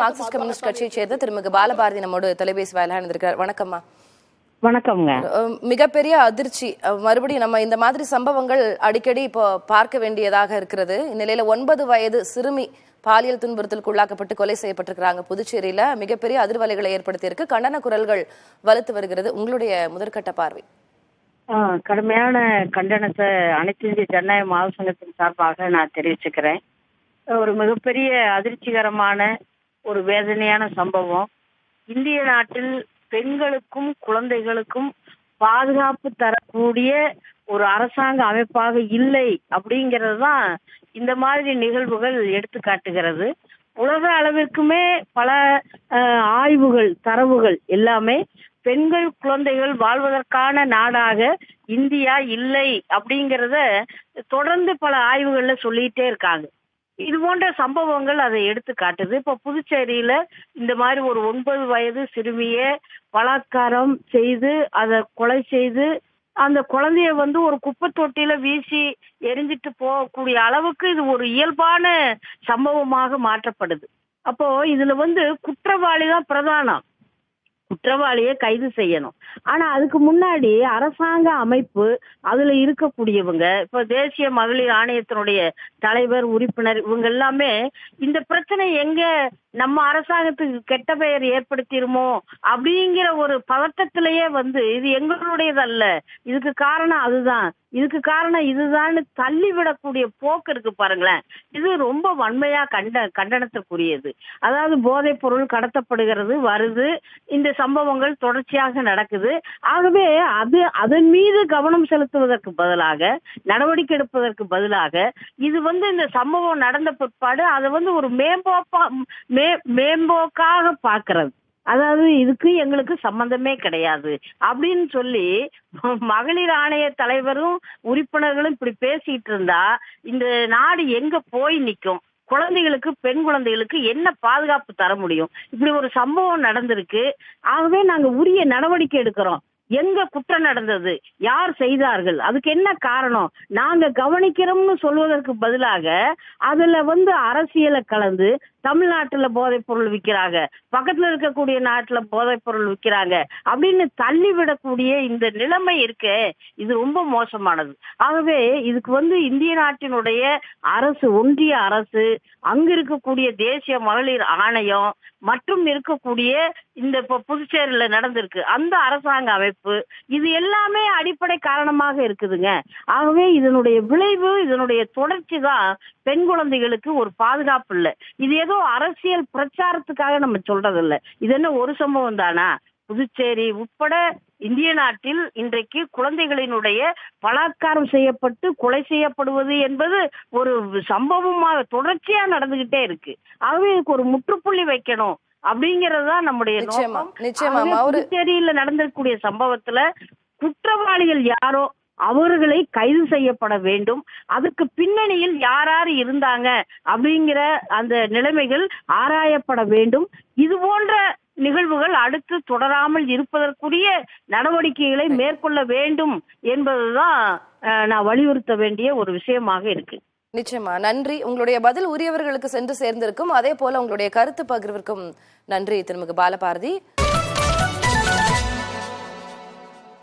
Marxist communist கட்சியை சேர்ந்த திருமிகு பாலபாரதி நம்மோடு தொலைபேசி வாயிலாக இருந்திருக்கார். வணக்கம்மா. வணக்கம்ங்க. மிகப்பெரிய அதிர்ச்சி. மறுபடியும் நம்ம இந்த மாதிரி சம்பவங்கள் அடிக்கடி இப்போ பார்க்க வேண்டியதாக இருக்கிறது. இந்நிலையில 9 வயது சிறுமி பாலியல் துன்புறுத்தலுக்கு உள்ளாக்கப்பட்டு கொலை செய்யப்பட்டிருக்கிறாங்க. புதுச்சேரியில மிகப்பெரிய அதிர்வலைகளை ஏற்படுத்தியிருக்கு. கண்டன குரல்கள் வலுத்து வருகிறது. உங்களுடைய முதற்கட்ட பார்வை? கடுமையான கண்டனத்தை அனைத்து இந்திய ஜனநாயக மாதர் சங்கத்தின் சார்பாக நான் தெரிவிச்சுக்கிறேன். ஒரு மிகப்பெரிய அதிர்ச்சிகரமான ஒரு வேதனையான சம்பவம். இந்திய நாட்டில் பெண்களுக்கும் குழந்தைகளுக்கும் பாதுகாப்பு தரக்கூடிய ஒரு அரசாங்க அமைப்பாக இல்லை அப்படிங்கிறது தான் இந்த மாதிரி நிகழ்வுகள் எடுத்து காட்டுகிறது. உலக அளவிற்குமே பல ஆய்வுகள் தரவுகள் எல்லாமே பெண்கள் குழந்தைகள் வாழ்வதற்கான நாடாக இந்தியா இல்லை அப்படிங்கிறத தொடர்ந்து பல ஆய்வுகள்ல சொல்லிட்டே இருக்காங்க. இது போன்ற சம்பவங்கள் அதை எடுத்து காட்டுது. இப்ப புதுச்சேரியில இந்த மாதிரி ஒரு 9 வயது சிறுமிய பலாத்காரம் செய்து அதை கொலை செய்து அந்த குழந்தைய ஒரு குப்பை தொட்டியில வீசி எரிஞ்சிட்டு போகக்கூடிய அளவுக்கு இது ஒரு இயல்பான சம்பவமாக மாற்றப்படுது. அப்போ இதுல குற்றவாளி தான் பிரதானம். குற்றவாளியை கைது செய்யணும். ஆனா அதுக்கு முன்னாடி அரசாங்க அமைப்பு அதுல இருக்கக்கூடியவங்க, இப்ப தேசிய மகளிர் ஆணையத்தினுடைய தலைவர் உறுப்பினர் இவங்க எல்லாமே இந்த பிரச்சனை எங்க நம்ம அரசாங்கத்துக்கு கெட்ட பெயர் ஏற்படுத்திருமோ அப்படிங்கிற ஒரு பதட்டத்திலேயே இது எங்களுடையது அல்ல, இதுக்கு காரணம் அதுதான், இதுக்கு காரணம் இதுதான் தள்ளிவிடக்கூடிய போக்கு இருக்கு பாருங்களேன். இது ரொம்ப வன்மையா கண்டனத்திற்குரியது. அதாவது போதைப் பொருள் கடத்தப்படுகிறது வருது, இந்த சம்பவங்கள் தொடர்ச்சியாக நடக்குது. ஆகவே அதன் மீது கவனம் செலுத்துவதற்கு பதிலாக நடவடிக்கை எடுப்பதற்கு பதிலாக இது இந்த சம்பவம் நடந்த பிற்பாடு அதை ஒரு மேம்போக்காக பாக்குறது. அதாவது இதுக்கு எங்களுக்கு சம்பந்தமே கிடையாது அப்படின்னு சொல்லி மகளிர் ஆணைய தலைவரும் உறுப்பினர்களும் இப்படி பேசிட்டு இருந்தா இந்த நாடு எங்க போய் நிக்கும்? குழந்தைகளுக்கு, பெண் குழந்தைகளுக்கு என்ன பாதுகாப்பு தர முடியும்? இப்படி ஒரு சம்பவம் நடந்திருக்கு. ஆகவே நாங்க உரிய நடவடிக்கை எடுக்கிறோம். எங்க குற்றம் நடந்தது, யார் செய்தார்கள், அதுக்கு என்ன காரணம், நாங்க கவனிக்கிறோம்னு சொல்வதற்கு பதிலாக அதுல அரசியலை கலந்து தமிழ்நாட்டுல போதைப் பொருள் விற்கிறாங்க, பக்கத்துல இருக்கக்கூடிய நாட்டுல போதைப் பொருள் விற்கிறாங்க அப்படின்னு தள்ளிவிடக்கூடிய இந்த நிலைமை இருக்கு. இது ரொம்ப மோசமானது. ஆகவே இதுக்கு இந்திய நாட்டினுடைய அரசு, ஒன்றிய அரசு, அங்க இருக்கக்கூடிய தேசிய மகளிர் ஆணையம் மற்றும் இருக்கக்கூடிய இந்த இப்ப புதுச்சேரியில நடந்திருக்கு அந்த அரசாங்க அமைப்பு, இது எல்லாமே அடிப்படை காரணமாக இருக்குதுங்க. ஆகவே இதனுடைய விளைவு, இதனுடைய தொடர்ச்சி தான் பெண் குழந்தைகளுக்கு ஒரு பாதுகாப்பு இல்லை. இது ஏதோ அரசியல் பிரச்சாரத்துக்காக நம்ம சொல்றது இல்லை. இது என்ன ஒரு சம்பவம் தானா? புதுச்சேரி உட்பட இந்திய நாட்டில் இன்றைக்கு குழந்தைகளினுடைய பலாத்காரம் செய்யப்பட்டு கொலை செய்யப்படுவது என்பது ஒரு சம்பவமாக தொடர்ச்சியா நடந்துகிட்டே இருக்கு. ஆகவே இதுக்கு ஒரு முற்றுப்புள்ளி வைக்கணும் அப்படிங்கறது தான் நம்முடைய நோக்கம். புதுச்சேரியில நடந்திருக்கக்கூடிய சம்பவத்துல குற்றவாளிகள் யாரோ அவர்களை கைது செய்யப்பட வேண்டும். அதுக்கு பின்னணியில் யார் இருந்தாங்க அப்படிங்கிற அந்த நிலைமைகள் ஆராயப்பட வேண்டும். இது போன்ற நிகழ்வுகள் அடுத்து தொடராமல் இருப்பதற்குரிய நடவடிக்கைகளை மேற்கொள்ள வேண்டும் என்பதுதான் நான் வலியுறுத்த வேண்டிய ஒரு விஷயமாக இருக்கு. நிச்சயமா நன்றி. உங்களுடைய பதில் உரியவர்களுக்கு சென்று சேர்ந்திருக்கும். அதே போல உங்களுடைய கருத்து பகிர்விற்கும் நன்றி திருமிகு பாலபாரதி.